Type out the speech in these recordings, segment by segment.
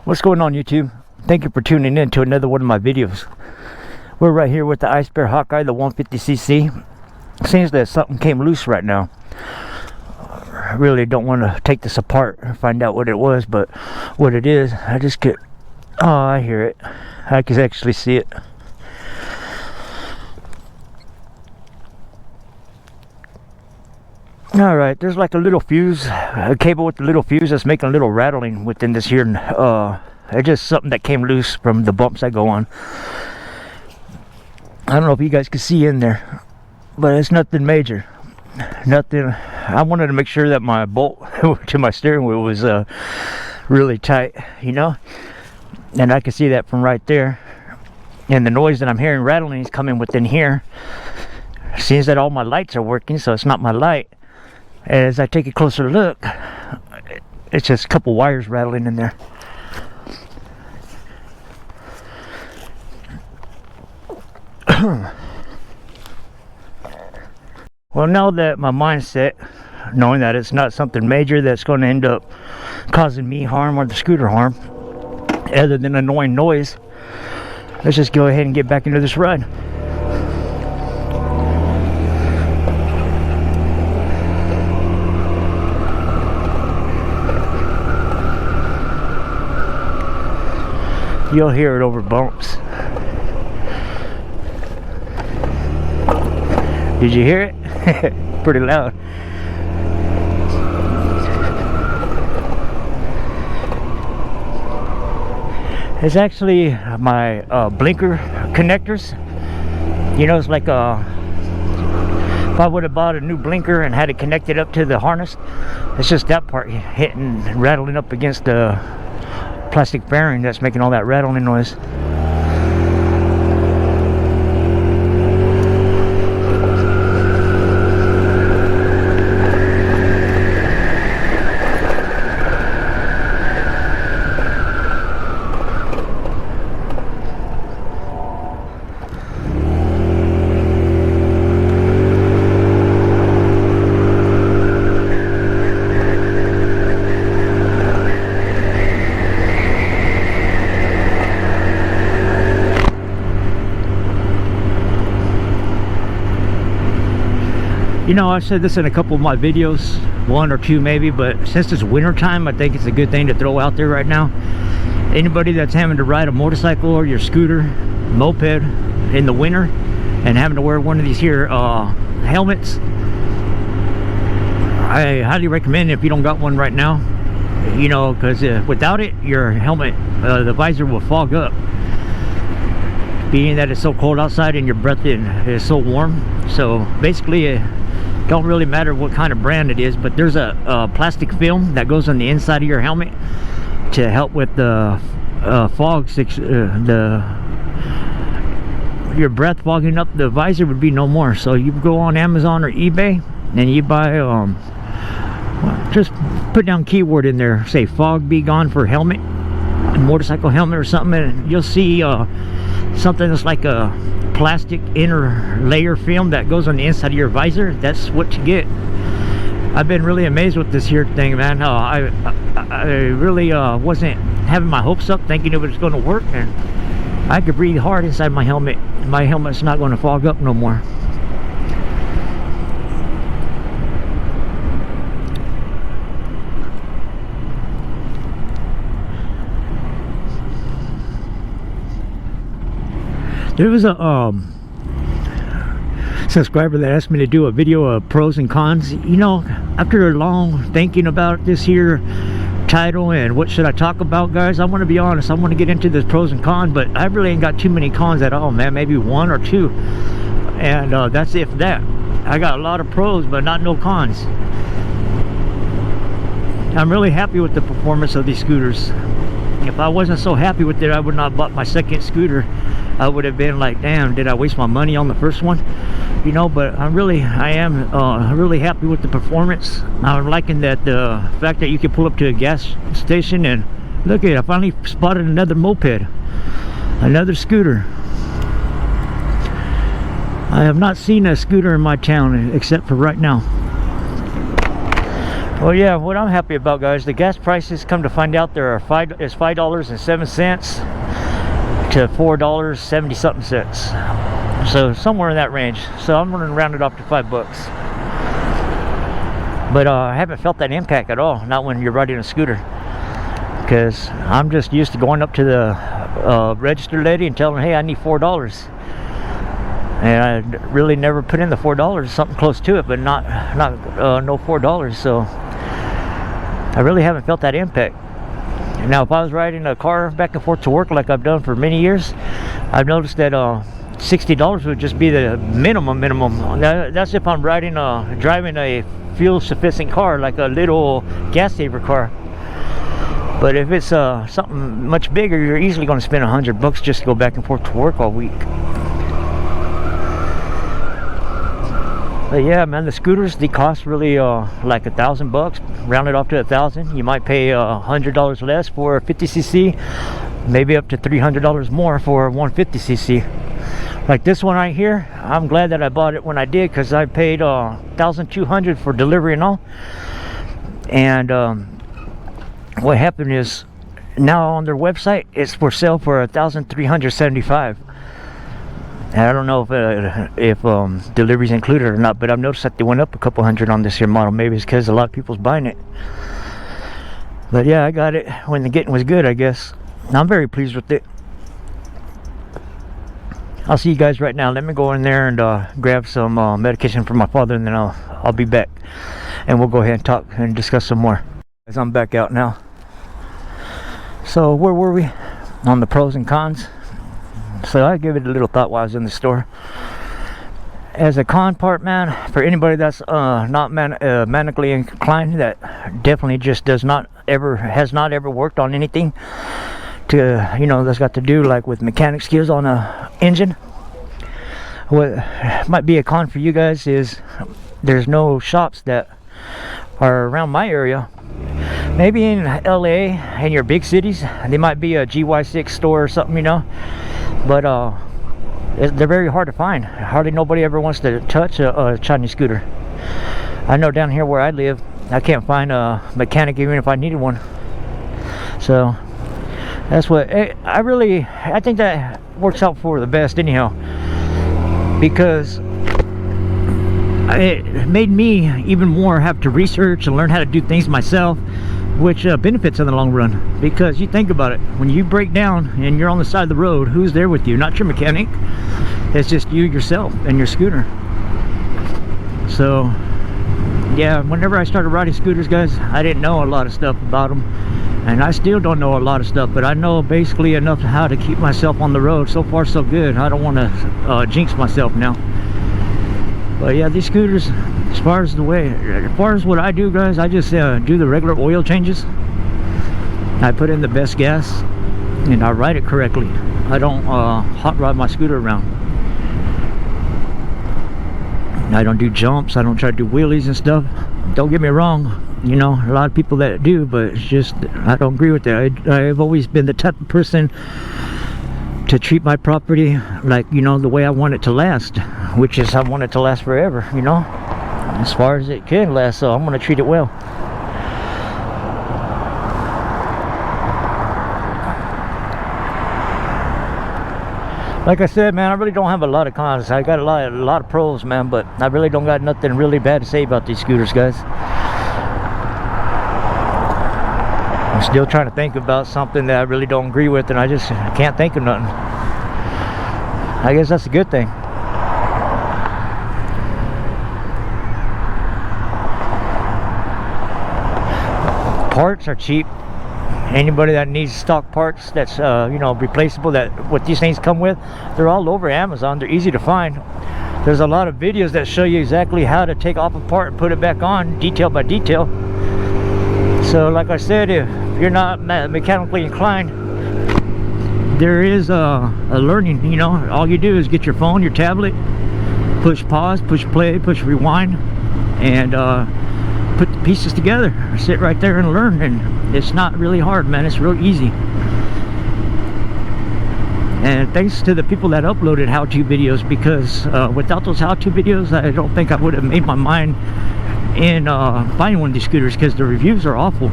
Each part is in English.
What's going on, YouTube? Thank you for tuning in to another one of my videos. We're right here with the Ice Bear Hawkeye, the 150cc. Seems that something came loose right now. I really don't want to take this apart and find out what it was, but what it is, I just get... Oh, I hear it. I can actually see it. Alright, there's like a little fuse, a cable with a little fuse that's making a little rattling within this here. It's just something that came loose from the bumps I go on. I don't know if you guys can see in there, but it's nothing major. Nothing. I wanted to make sure that my bolt to my steering wheel was really tight, you know? And I can see that from right there. And the noise that I'm hearing rattling is coming within here. Seems that all my lights are working, so it's not my light. As I take a closer look, it's just a couple wires rattling in there. Well, now that my mind's set, knowing that it's not something major that's going to end up causing me harm or the scooter harm, other than annoying noise, let's just go ahead and get back into this ride. You'll hear it over bumps. Did you hear it? Pretty loud. It's actually my blinker connectors. You know, it's like if I would have bought a new blinker and had it connected up to the harness, it's just that part hitting, rattling up against the plastic bearing that's making all that rattling noise. You know, I've said this in a couple of my videos, one or two maybe, but since it's winter time, I think it's a good thing to throw out there right now. Anybody that's having to ride a motorcycle or your scooter, moped in the winter and having to wear one of these here helmets, I highly recommend it if you don't got one right now. You know, because without it, your helmet, the visor will fog up. Being that it's so cold outside and your breath is so warm. So basically, don't really matter what kind of brand it is, but there's a plastic film that goes on the inside of your helmet to help with the fog. Your breath fogging up the visor would be no more. So you go on Amazon or eBay and you buy just put down keyword in there, say fog be gone for helmet, a motorcycle helmet or something, and you'll see something that's like a plastic inner layer film that goes on the inside of your visor. That's what you get. I've been really amazed with this here thing, man. I really wasn't having my hopes up thinking it was going to work, and I could breathe hard inside my helmet. My helmet's not going to fog up no more. There was a subscriber that asked me to do a video of pros and cons. You know, after a long thinking about this here title and what should I talk about, guys, I want to be honest. I want to get into this pros and cons, but I really ain't got too many cons at all, man. Maybe one or two, and that's if that. I got a lot of pros, but not no cons. I'm really happy with the performance of these scooters. If I wasn't so happy with it, I would not have bought my second scooter. I would have been like, damn, did I waste my money on the first one? You know, but I am really happy with the performance. I'm liking that the fact that you can pull up to a gas station and look at it. I finally spotted another moped, another scooter. I have not seen a scooter in my town except for right now. Well, yeah, what I'm happy about, guys, the gas prices, come to find out, there are $5.07 to $4.70 something. So somewhere in that range. So I'm gonna round it off to $5. But I haven't felt that impact at all, not when you're riding a scooter, because I'm just used to going up to the register lady and telling her, hey, I need $4, and I really never put in the $4, something close to it, but not no $4. So I really haven't felt that impact. Now, if I was riding a car back and forth to work like I've done for many years, I've noticed that $60 would just be the minimum. That's if I'm driving a fuel sufficient car, like a little gas saver car. But if it's something much bigger, you're easily going to spend $100 just to go back and forth to work all week. But yeah, man, the scooters, they cost really like $1,000, round it off to $1,000. You might pay $100 less for a 50cc, maybe up to $300 more for a 150cc. Like this one right here, I'm glad that I bought it when I did, because I paid $1,200 for delivery and all. And what happened is, now on their website, it's for sale for $1,375. And I don't know if delivery's included or not, but I've noticed that they went up a couple hundred on this here model. Maybe it's because a lot of people's buying it. But yeah, I got it when the getting was good, I guess. I'm very pleased with it. I'll see you guys right now. Let me go in there and grab some medication for my father, and then I'll be back, and we'll go ahead and talk and discuss some more. Guys, I'm back out now. So where were we? On the pros and cons. So I give it a little thought while I was in the store. As a con part, man, for anybody that's not manically inclined, that definitely just has not ever worked on anything to, that's got to do like with mechanic skills on a engine. What might be a con for you guys is there's no shops that are around my area. Maybe in LA and your big cities, they might be a GY6 store or something, but they're very hard to find. Hardly nobody ever wants to touch a Chinese scooter. I know down here where I live, I can't find a mechanic even if I needed one. So that's what I think that works out for the best anyhow, because it made me even more have to research and learn how to do things myself, which benefits in the long run. Because you think about it, when you break down and you're on the side of the road, who's there with you? Not your mechanic. It's just you, yourself, and your scooter. So yeah, whenever I started riding scooters, guys, I didn't know a lot of stuff about them, and I still don't know a lot of stuff, but I know basically enough how to keep myself on the road. So far so good. I don't want to jinx myself now. But yeah, these scooters, as far as what I do, guys, I just do the regular oil changes. I put in the best gas, and I ride it correctly. I don't hot rod my scooter around. I don't do jumps. I don't try to do wheelies and stuff. Don't get me wrong, a lot of people that do, but it's just, I don't agree with that. I've always been the type of person to treat my property like, the way I want it to last, which is I want it to last forever, as far as it can last. So I'm going to treat it well. Like I said, man, I really don't have a lot of cons. I got a lot of pros, man, but I really don't got nothing really bad to say about these scooters, guys. I'm still trying to think about something that I really don't agree with, and I can't think of nothing. I guess that's a good thing. Parts are cheap. Anybody that needs stock parts that's replaceable, that what these things come with, they're all over Amazon. They're easy to find. There's a lot of videos that show you exactly how to take off a part and put it back on, detail by detail. So like I said, if you're not mechanically inclined, there is a learning. All you do is get your phone, your tablet, push pause, push play, push rewind, and put the pieces together. Sit right there and learn, and it's not really hard, man. It's real easy. And thanks to the people that uploaded how-to videos, because without those how-to videos, I don't think I would have made my mind in buying one of these scooters, because the reviews are awful.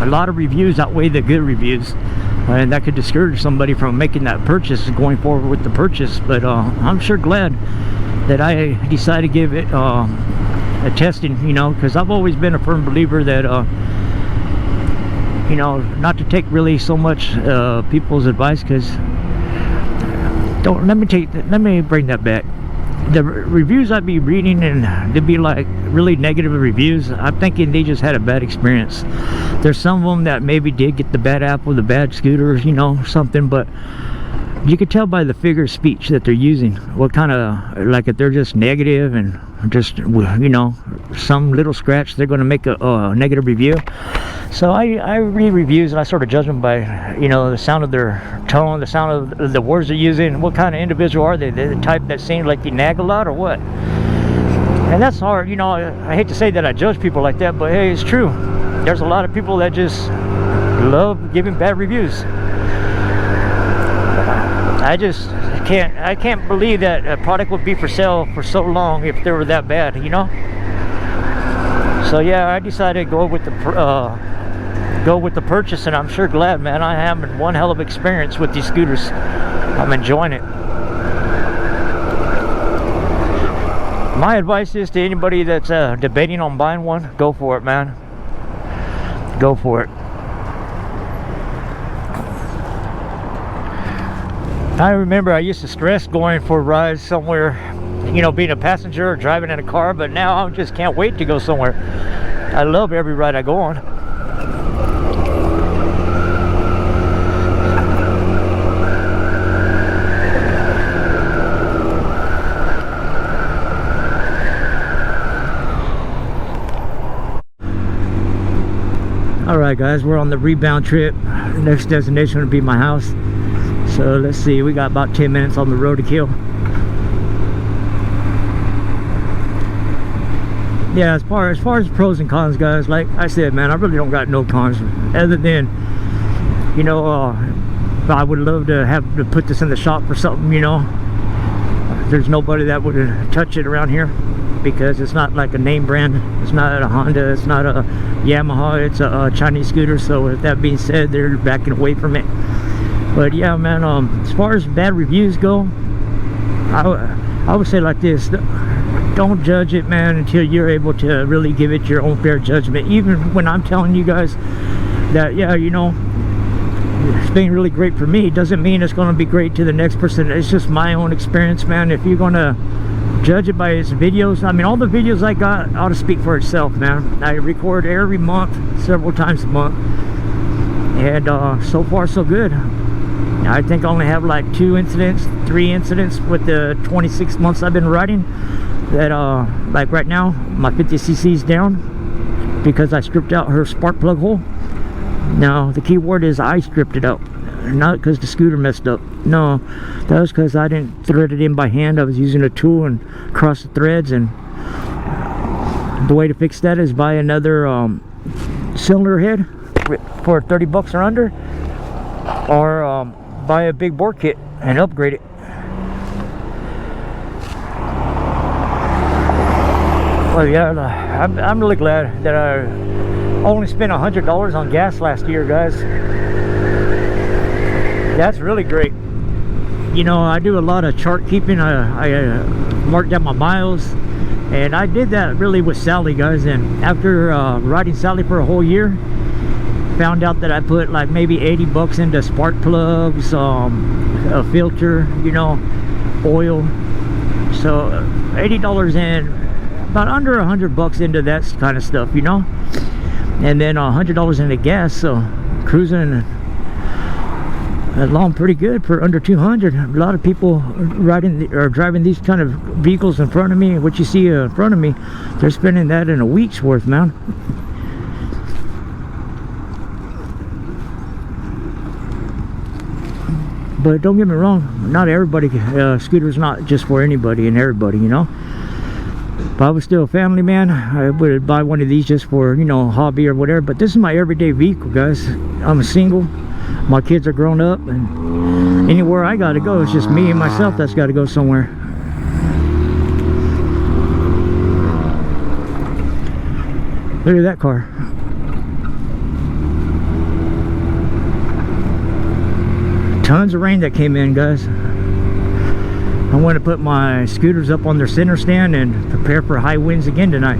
A lot of reviews outweigh the good reviews, and that could discourage somebody from making that purchase, going forward with the purchase. But I'm sure glad that I decided to give it a testing, you know, because I've always been a firm believer that you know, not to take really so much people's advice, because let me bring that back. The reviews I'd be reading, and they'd be like really negative reviews, I'm thinking they just had a bad experience. There's some of them that maybe did get the bad apple, the bad scooters, you know, something, but you could tell by the figure of speech that they're using what kind of, like, if they're just negative and just, you know, some little scratch, they're going to make a negative review. So I read reviews and I sort of judge them by, you know, the sound of their tone, the sound of the words they're using. What kind of individual are they? They're the type that seems like they nag a lot, or what? And that's hard, you know. I hate to say that I judge people like that, but hey, it's true. There's a lot of people that just love giving bad reviews. I can't believe that a product would be for sale for so long if they were that bad, you know. So yeah, I decided to go with the purchase, and I'm sure glad, man. I am having one hell of experience with these scooters. I'm enjoying it. My advice is to anybody that's debating on buying one, go for it, man. Go for it. I remember I used to stress going for rides somewhere, you know, being a passenger or driving in a car, but now I just can't wait to go somewhere. I love every ride I go on. Alright guys, we're on the rebound trip. Next destination would be my house. So let's see, we got about 10 minutes on the road to kill. Yeah, as far as pros and cons, guys, like I said, man, I really don't got no cons, other than, you know, I would love to have to put this in the shop for something, you know. There's nobody that would touch it around here, because it's not like a name brand. It's not a Honda, it's not a Yamaha, it's a Chinese scooter. So with that being said, they're backing away from it. But yeah, man, as far as bad reviews go, I would say like this: don't judge it, man, until you're able to really give it your own fair judgment. Even when I'm telling you guys that, yeah, you know, it's been really great for me, it doesn't mean it's going to be great to the next person. It's just my own experience, man. If you're going to judge it by its videos, I mean, all the videos I got ought to speak for itself, man. I record every month, several times a month, and so far so good. I think I only have like 3 incidents with the 26 months I've been riding that like right now my 50cc is down because I stripped out her spark plug hole. Now the key word is I stripped it out, not because the scooter messed up. No, that was because I didn't thread it in by hand. I was using a tool and cross the threads, and the way to fix that is buy another cylinder head for 30 bucks or under, or buy a big bore kit and upgrade it. Well, yeah, I'm really glad that I only spent $100 on gas last year, guys. That's really great. You know, I do a lot of chart keeping. I mark down my miles, and I did that really with Sally, guys. And after riding Sally for a whole year, found out that I put like maybe 80 bucks into spark plugs, a filter, you know, oil. So $80 in, about under 100 bucks into that kind of stuff, you know. And then $100 into gas, so cruising along pretty good for under 200. A lot of people riding or driving these kind of vehicles in front of me, what you see in front of me, they're spending that in a week's worth, man. But don't get me wrong, not everybody, scooter's not just for anybody and everybody, you know. If I was still a family man, I would buy one of these just for, you know, hobby or whatever. But this is my everyday vehicle, guys. I'm a single, my kids are grown up, and anywhere I gotta go, it's just me and myself that's gotta go somewhere. Look at that car. Tons of rain that came in, guys. I want to put my scooters up on their center stand and prepare for high winds again tonight.